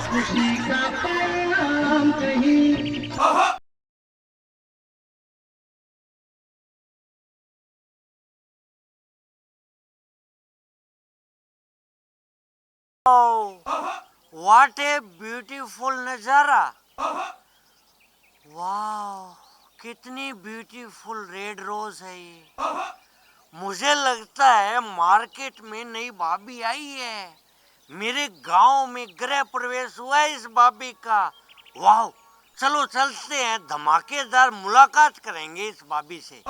खुशी का पैगाम कहीं। व्हाट ए ब्यूटीफुल नजारा। वाह, कितनी ब्यूटीफुल रेड रोज है ये। मुझे लगता है मार्केट में नई भाभी आई है। मेरे गांव में गृह प्रवेश हुआ है इस भाभी का। वाह, चलो चलते हैं, धमाकेदार मुलाकात करेंगे इस भाभी से।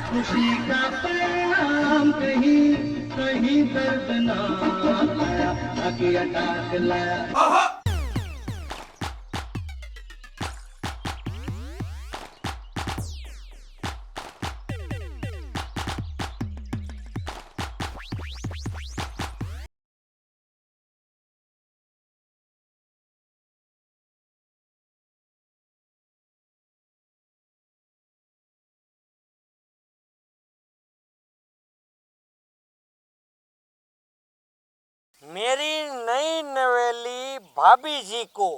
खुशी का पैगाम कहीं, कहीं दर्द ना लाया, ताकि अटैक लाया। मेरी नई नवेली भाभी जी को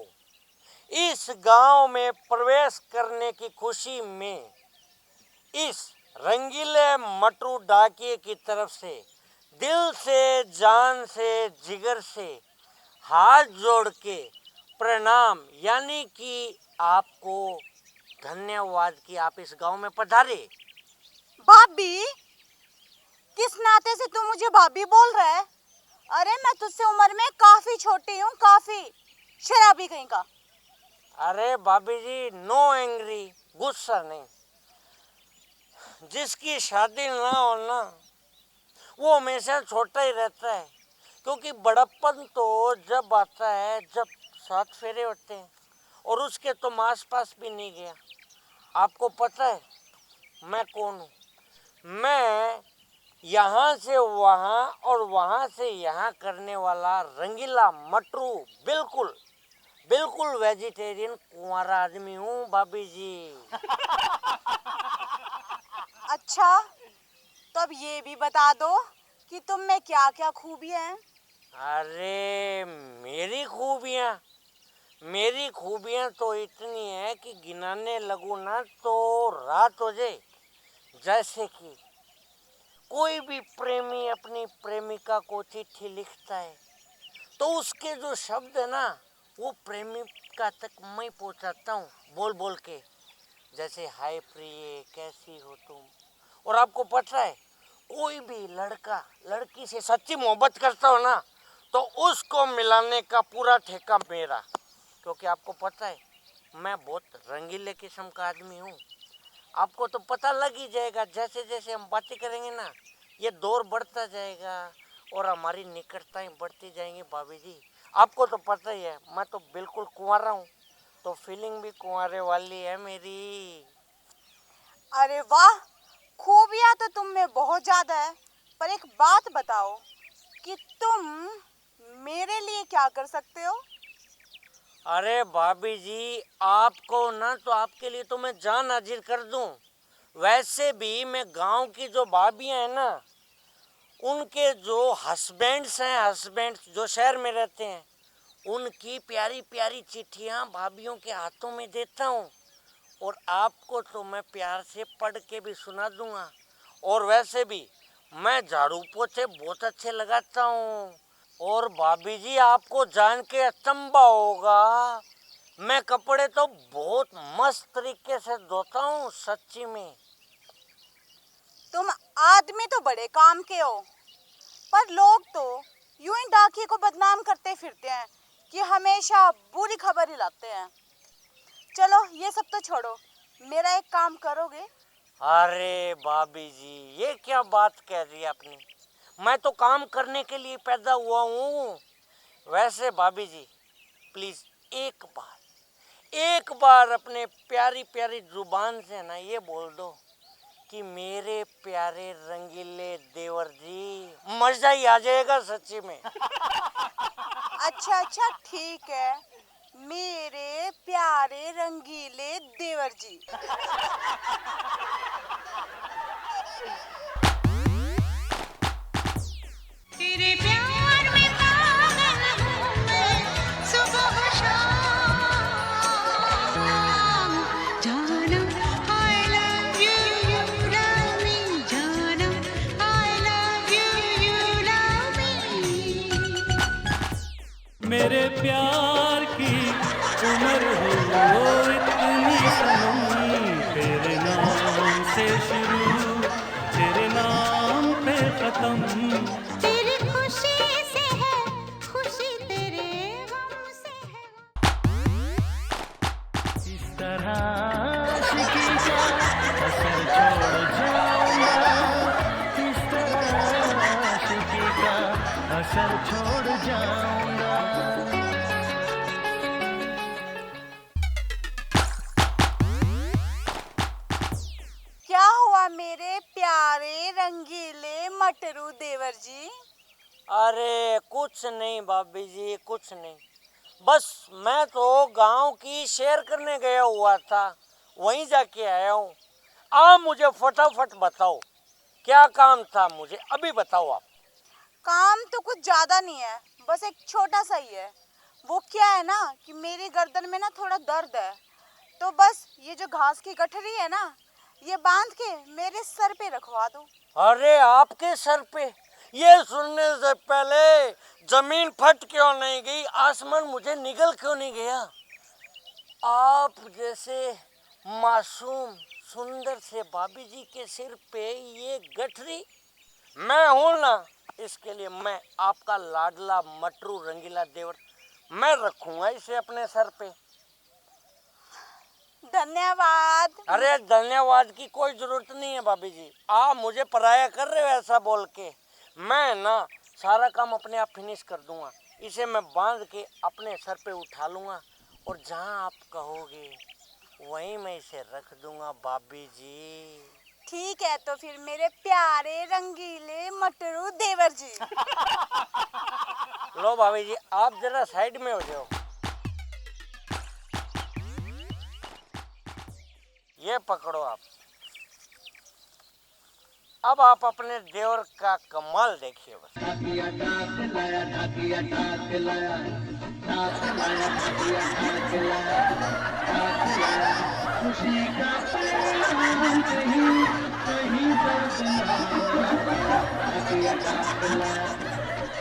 इस गांव में प्रवेश करने की खुशी में इस रंगीले मटरू डाकिए की तरफ से दिल से, जान से, जिगर से हाथ जोड़ के प्रणाम, यानी कि आपको धन्यवाद कि आप इस गांव में पधारे। भाभी? किस नाते से तू मुझे भाभी बोल रहा है? अरे मैं तुझसे उम्र में काफी छोटी हूँ, काफी। शराबी कहीं का। अरे भाभी जी, नो एंग्री, गुस्सा नहीं। जिसकी शादी ना हो ना, वो हमेशा छोटा ही रहता है, क्योंकि बड़प्पन तो जब आता है जब 7 फेरे होते हैं, और उसके तुम आस पास भी नहीं गया। आपको पता है मैं कौन हूँ? मैं यहाँ से वहाँ और वहाँ से यहाँ करने वाला रंगीला मटरू, बिल्कुल बिल्कुल वेजिटेरियन कुंवारा आदमी हूँ भाभी जी। अच्छा, तो अब ये भी बता दो कि तुम में क्या क्या खूबियाँ हैं? अरे मेरी खूबियाँ तो इतनी है कि गिनाने लगूँ ना तो रात हो जाए। जैसे कि कोई भी प्रेमी अपनी प्रेमिका को चिट्ठी लिखता है तो उसके जो शब्द है ना, वो प्रेमिका तक मैं पहुंचाता हूँ बोल बोल के। जैसे हाय प्रिय, कैसी हो तुम। और आपको पता है, कोई भी लड़का लड़की से सच्ची मोहब्बत करता हो ना, तो उसको मिलाने का पूरा ठेका मेरा। क्योंकि आपको पता है मैं बहुत रंगीले किस्म का आदमी हूँ। आपको तो पता लग ही जाएगा, जैसे जैसे हम बातें करेंगे ना, ये दौर बढ़ता जाएगा और हमारी निकटताएं बढ़ती जाएंगी भाभी जी। आपको तो पता ही है मैं तो बिल्कुल कुंवारा हूँ, तो फीलिंग भी कुंवारे वाली है मेरी। अरे वाह, खूबियाँ तो तुम में बहुत ज्यादा है। पर एक बात बताओ कि तुम मेरे लिए क्या कर सकते हो? अरे भाभी जी, आपको ना तो आपके लिए तो मैं जान हाजिर कर दूं। वैसे भी मैं गांव की जो भाभियां हैं ना, उनके जो हस्बैंड्स हैं, हस्बैंड्स जो शहर में रहते हैं, उनकी प्यारी प्यारी चिट्ठियां भाभियों के हाथों में देता हूँ। और आपको तो मैं प्यार से पढ़ के भी सुना दूंगा। और वैसे भी मैं झाड़ू पोछे बहुत अच्छे लगाता हूँ। और भाभी जी, आपको जान के अचंभा होगा, मैं कपड़े तो बहुत मस्त तरीके से धोता हूँ सच्ची में। तुम आदमी तो बड़े काम के हो, पर लोग तो यूं ही डाकिए को बदनाम करते फिरते हैं कि हमेशा बुरी खबर ही लाते हैं। चलो ये सब तो छोड़ो, मेरा एक काम करोगे? अरे भाभी जी, ये क्या बात कह दी आपने? मैं तो काम करने के लिए पैदा हुआ हूँ। वैसे भाभी जी, प्लीज एक बार अपने प्यारी प्यारी जुबान से ना ये बोल दो कि मेरे प्यारे रंगीले देवर जी, मजा ही आ जाएगा सच्ची में। अच्छा अच्छा ठीक है, मेरे प्यारे रंगीले देवर जी। तेरे प्यार में पागल हूँ मैं, सुबह शाम। जानम I love you, you love me. जानम I love you, you love me. मेरे प्यार की उम्र हो इतनी सनम, तेरे नाम से शुरू तेरे नाम पे खत्म। तेरी खुशी से है खुशी, तेरे गम से है। इस तरह आशिकी का असर छोड़ जाऊंगा, इस तरह आशिकी का असर छोड़ जाऊंगा। क्या हुआ मेरे प्यारे रंगीले मटरू देवर जी? अरे कुछ नहीं भाभी जी, कुछ नहीं। बस मैं तो गांव की सैर करने गया हुआ था, वहीं जाके आया हूँ। आप मुझे फटाफट बताओ क्या काम था, मुझे अभी बताओ आप। काम तो कुछ ज्यादा नहीं है, बस एक छोटा सा ही है। वो क्या है ना कि मेरी गर्दन में ना थोड़ा दर्द है, तो बस ये जो घास की गठरी है ना, ये बांध के मेरे सर पे रखवा दो। अरे आपके सर पे? ये सुनने से पहले जमीन फट क्यों नहीं गई, आसमान मुझे निगल क्यों नहीं गया? आप जैसे मासूम सुंदर से भाभी जी के सिर पे ये गठरी, मैं हूं ना, इसके लिए मैं आपका लाडला मटरू रंगीला देवर, मैं रखूंगा इसे अपने सर पे। धन्यवाद। अरे धन्यवाद की कोई जरूरत नहीं है भाभी जी, आप मुझे पराया कर रहे हो ऐसा बोल के। मैं ना सारा काम अपने आप फिनिश कर दूंगा, इसे मैं बांध के अपने सर पे उठा लूंगा और जहां आप कहोगे वहीं मैं इसे रख दूंगा भाभी जी। ठीक है, तो फिर मेरे प्यारे रंगीले मटरू देवर जी। लो भाभी जी, आप जरा साइड में हो जाओ। ये पकड़ो आप। अब आप अपने देवर का कमाल देखिए बस। ढाकिया डाक लाया, ढाकिया डाक लाया, डाक लाया, ढाकिया डाक लाया, डाक लाया। खुशी का पैगाम कहीं कहीं दर्द ना पाया। ढाकिया डाक लाया,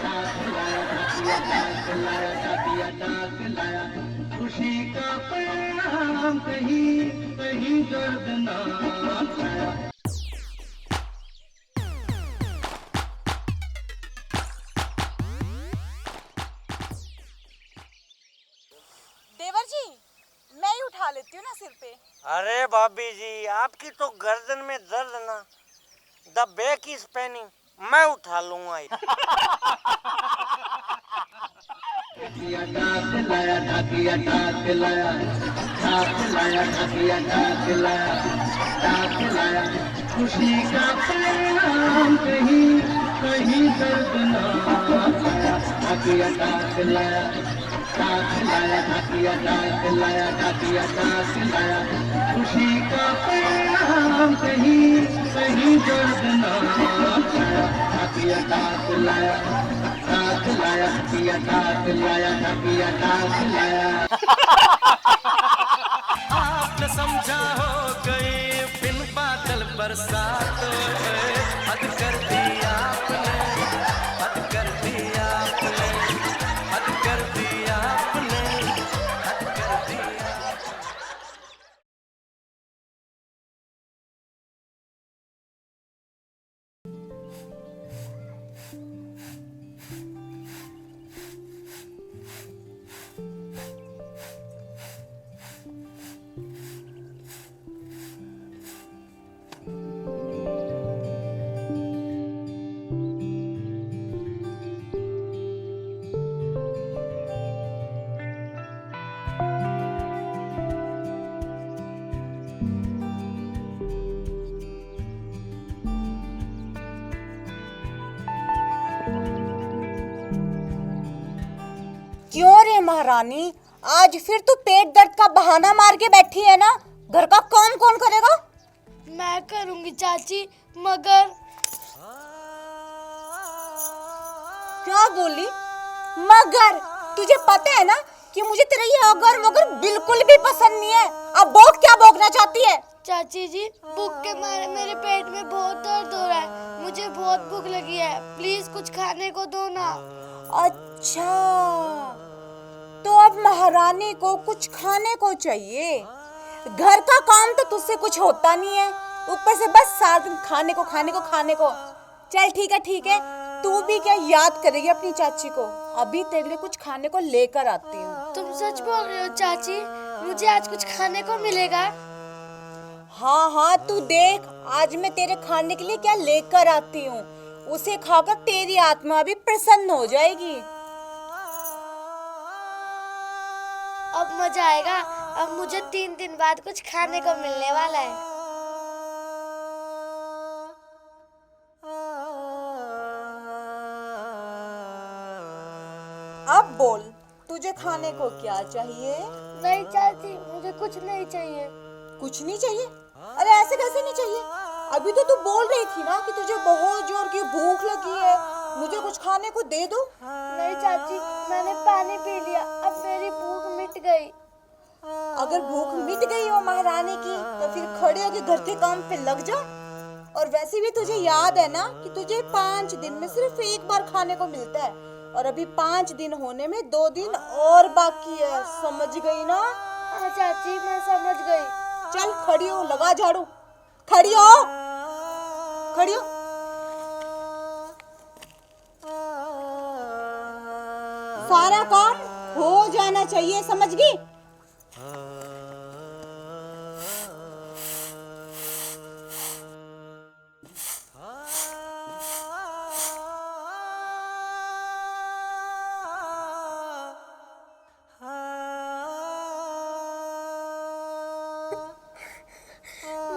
डाक लाया, ढाकिया डाक लाया, ढाकिया डाक लाया। खुशी का पैगाम कहीं कहीं दर्द ना पाया। देवर जी, मैं ही उठा लेती हूँ ना सिर पे। अरे भाभी जी, आपकी तो गर्दन में दर्द ना, द बैक इज पेनिंग, मैं उठा लूंगा। ढाकिया डाक लाया, ढाकिया डाक लाया, डाक लाया, ढाकिया डाक लाया, डाक लाया। खुशी का पैगाम कहीं कहीं दर्द ना पाया। ढाकिया डाक लाया, डाक लाया, ढाकिया डाक लाया, ढाकिया डाक लाया। खुशी का पैगाम कहीं कहीं दर्द ना पाया। ढाकिया डाक लाया, डाक लाया, ढाकिया डाक लाया, ढाकिया डाक लाया। आपने समझा हो गई बिन बादल बरसात, हद कर दी आपने, हद कर दी आपने, हद कर दी आपने, हद कर दी आपने। क्यों रे महारानी, आज फिर तू पेट दर्द का बहाना मार के बैठी है ना? घर का काम कौन करेगा? मैं करूंगी चाची, मगर क्या बोली? मगर तुझे पता है ना कि मुझे तेरा ये अगर मगर बिल्कुल भी पसंद नहीं है। अब बोल, क्या बोलना चाहती है? चाची जी, भूख के मारे मेरे पेट में बहुत दर्द हो रहा है, मुझे बहुत भूख लगी है, प्लीज कुछ खाने को दो ना। अच्छा, तो अब महारानी को कुछ खाने को चाहिए। घर का काम तो तुझसे कुछ होता नहीं है, ऊपर से बस सारा दिन खाने को। चल ठीक है, तू भी क्या याद करेगी अपनी चाची को? अभी तेरे लिए कुछ खाने को लेकर आती हूँ। तुम सच बोल रहे हो चाची? मुझे आज कुछ खाने को मिलेगा? हाँ, तू देख आज मैं तेरे खाने के लिए क्या लेकर आती हूँ। उसे खाकर तेरी आत्मा भी प्रसन्न हो जाएगी। अब मजा आएगा, अब मुझे 3 दिन बाद कुछ खाने को मिलने वाला है। अब बोल, तुझे खाने को क्या चाहिए? नहीं चाची, मुझे कुछ नहीं चाहिए। कुछ नहीं चाहिए? अरे ऐसे कैसे नहीं चाहिए? अभी तो तू बोल रही थी ना कि तुझे बहुत जोर की भूख लगी है, मुझे कुछ खाने को दे दो। नहीं चाची, मैंने पानी पी लिया, अब मेरी भूख मिट गई। अगर भूख मिट गई हो महारानी की तो फिर खड़े होके घर के काम पे लग जा। और वैसे भी तुझे याद है ना कि तुझे 5 दिन में सिर्फ एक बार खाने को मिलता है, और अभी 5 दिन होने में 2 दिन और बाकी है, समझ गई ना? हाँ चाची, मैं समझ गई। चल खड़ी हो, लगा झाड़ू, खड़ी हो। सारा काम हो जाना चाहिए, समझ गई?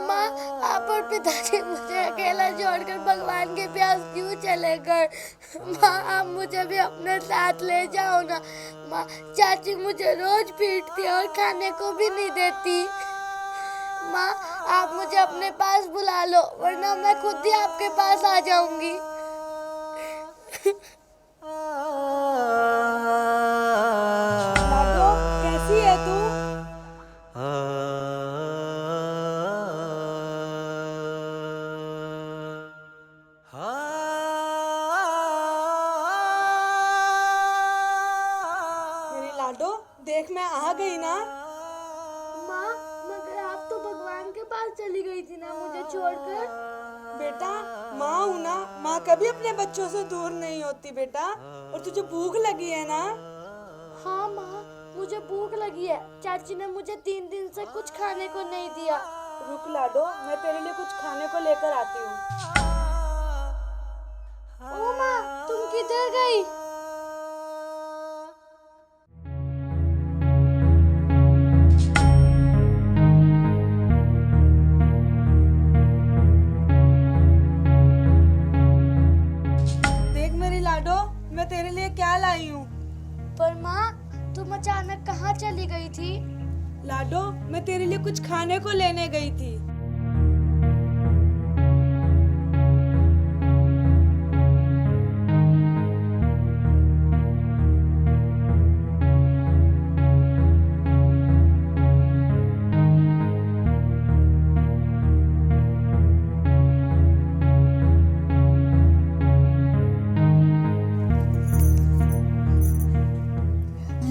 माँ, आप और पिताजी मुझे अकेला छोड़कर भगवान के प्यास क्यों चले गए? माँ, आप मुझे भी अपने साथ ले जाओ ना। माँ, चाची मुझे रोज पीटती और खाने को भी नहीं देती। माँ, आप मुझे अपने पास बुला लो, वरना मैं खुद ही आपके पास आ जाऊंगी। लाडो, कैसी है तू? मेरी लाडो, देख मैं आ गई ना। माँ, मगर आप तो भगवान के पास चली गई थी ना मुझे छोड़कर। बेटा, माँ हूँ ना, माँ कभी अपने बच्चों से दूर नहीं होती बेटा। और तुझे भूख लगी है ना? हाँ माँ, मुझे भूख लगी है, चाची ने मुझे 3 दिन से कुछ खाने को नहीं दिया। रुक लाडो, मैं तेरे लिए कुछ खाने को लेकर आती हूँ। ओ माँ, तुम किधर गई? देख मेरी लाडो, मैं तेरे लिए क्या लाई हूँ। पर माँ, तुम अचानक कहाँ चली गई थी? लाडो, मैं तेरे लिए कुछ खाने को लेने गई थी।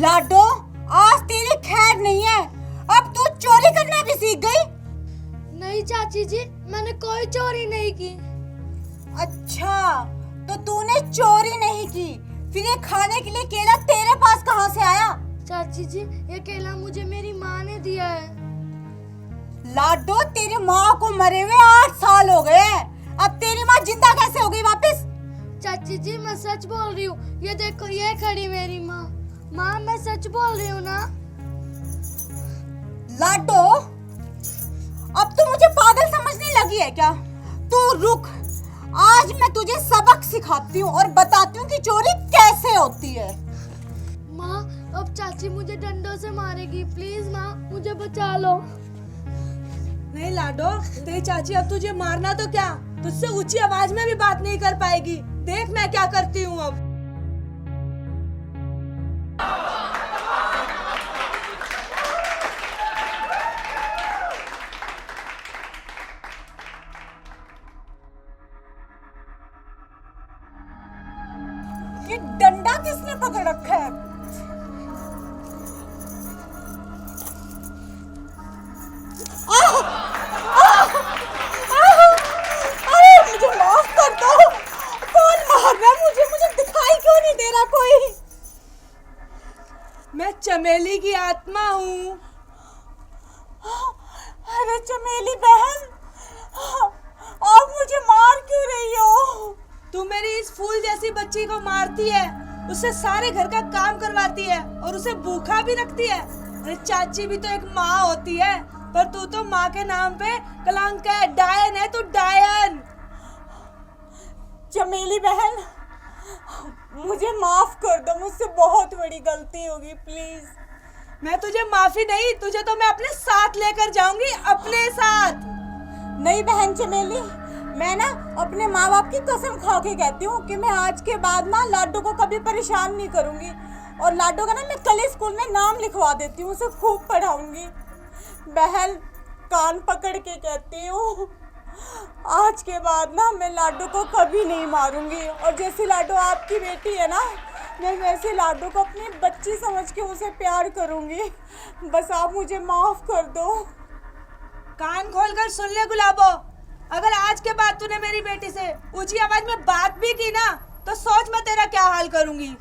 लाडो, आज तेरी खैर नहीं है, अब तू चोरी करना भी सीख गई। नहीं चाची जी, मैंने कोई चोरी नहीं की। अच्छा, तो तूने चोरी नहीं की, फिर ये खाने के लिए केला तेरे पास कहाँ से आया? चाची जी, ये केला मुझे मेरी माँ ने दिया है। लाडो, तेरी माँ को मरे हुए 8 साल हो गए हैं, अब तेरी माँ जिंदा कैसे हो गई वापस? चाची जी, मैं सच बोल रही हूँ, ये देखो, ये खड़ी मेरी माँ। माँ, मैं सच बोल रही हूँ ना। लाडो, अब तू मुझे पागल समझने लगी है क्या? तू रुक, आज मैं तुझे सबक सिखाती हूँ और बताती हूँ कि चोरी कैसे होती है। माँ, अब चाची मुझे डंडों से मारेगी। प्लीज माँ मुझे बचा लो। नहीं लाडो, तेरी चाची अब तुझे मारना तो क्या, तुझसे ऊंची आवाज में भी बात नहीं कर पाएगी। देख मैं क्या करती हूँ अब। ये डंडा किसने पकड़ रखा है? अरे मुझे माफ कर दो। कौन मार रहा है मुझे? मुझे दिखाई क्यों नहीं दे रहा कोई? मैं चमेली की आत्मा हूँ। अरे चमेली बहन, आप मुझे मार क्यों रही हो? तू मेरी इस फूल जैसी बच्ची को मारती है, उससे सारे घर का काम करवाती है और उसे भूखा भी रखती है। अरे चाची भी तो एक माँ होती है, पर तू तो माँ के नाम पे कलंक है, डायन है तू, डायन। चमेली बहन, मुझे माफ कर दो, मुझसे बहुत बड़ी गलती होगी, प्लीज। मैं तुझे माफी नहीं, तुझे तो मैं अपने साथ लेकर जाऊंगी, अपने साथ। नहीं बहन चमेली, मैं ना अपने माँ बाप की कसम खा के कहती हूँ कि मैं आज के बाद ना लाडो को कभी परेशान नहीं करूँगी, और लाडो का ना मैं कल स्कूल में नाम लिखवा देती हूँ, उसे खूब पढ़ाऊंगी। बहन कान पकड़ के कहती हूँ, आज के बाद ना मैं लाडो को कभी नहीं मारूंगी, और जैसे लाडो आपकी बेटी है ना, मैं वैसे लाडो को अपनी बच्ची समझ के उसे प्यार करूंगी। बस आप मुझे माफ कर दो। कान खोलकर सुन ले गुलाबो, अगर आज के बाद तूने मेरी बेटी से ऊंची आवाज में बात भी की ना, तो सोच मैं तेरा क्या हाल करूंगी।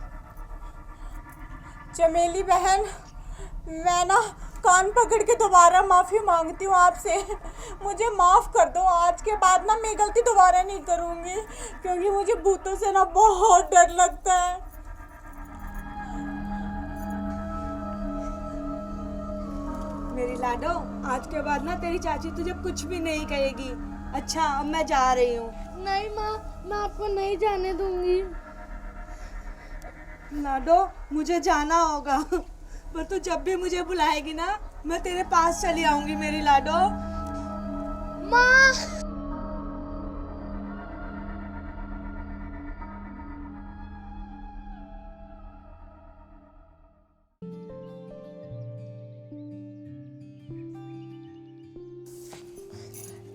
चमेली बहन, मैं ना कान पकड़ के दोबारा माफी मांगती हूँ आपसे, मुझे माफ कर दो। आज के बाद ना मैं गलती दोबारा नहीं करूँगी, क्योंकि मुझे भूतों से ना बहुत डर लगता है। मेरी लाडो, आज के बाद ना तेरी चाची तुझे कुछ भी नहीं कहेगी। अच्छा अब मैं जा रही हूँ। नहीं माँ, मैं आपको नहीं जाने दूंगी। लाडो मुझे जाना होगा, पर तू जब भी मुझे बुलाएगी ना, मैं तेरे पास चली आऊंगी मेरी लाडो। माँ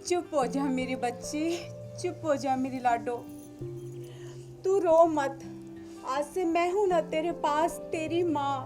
चुप हो जा मेरी बच्ची, चुप हो जा मेरी लाडो, तू रो मत। आज से मैं हूं ना तेरे पास, तेरी माँ।